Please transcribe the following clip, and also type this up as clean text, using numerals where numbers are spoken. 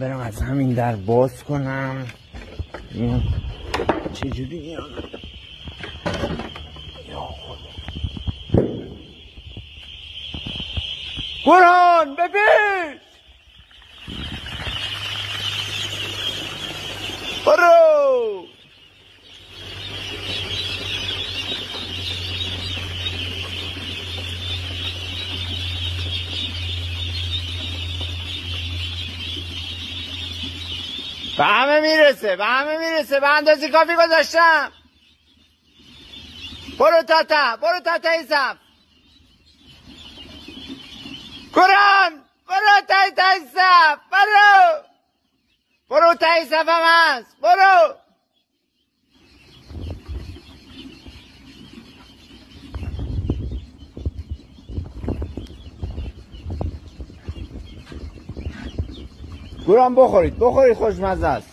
برم از همین در باز کنم. این چجوری میاد؟ یا خدا قرآن بپیش برو. به همه میرسه، به همه میرسه، به اندازه کافی گذاشتم. برو تاتا، برو تاتا ایسف قرآن، برو تاتا ایسف، برو برو تا ایسف هم هست، برو. قرآن بخورید، بخورید، خوشمزه است.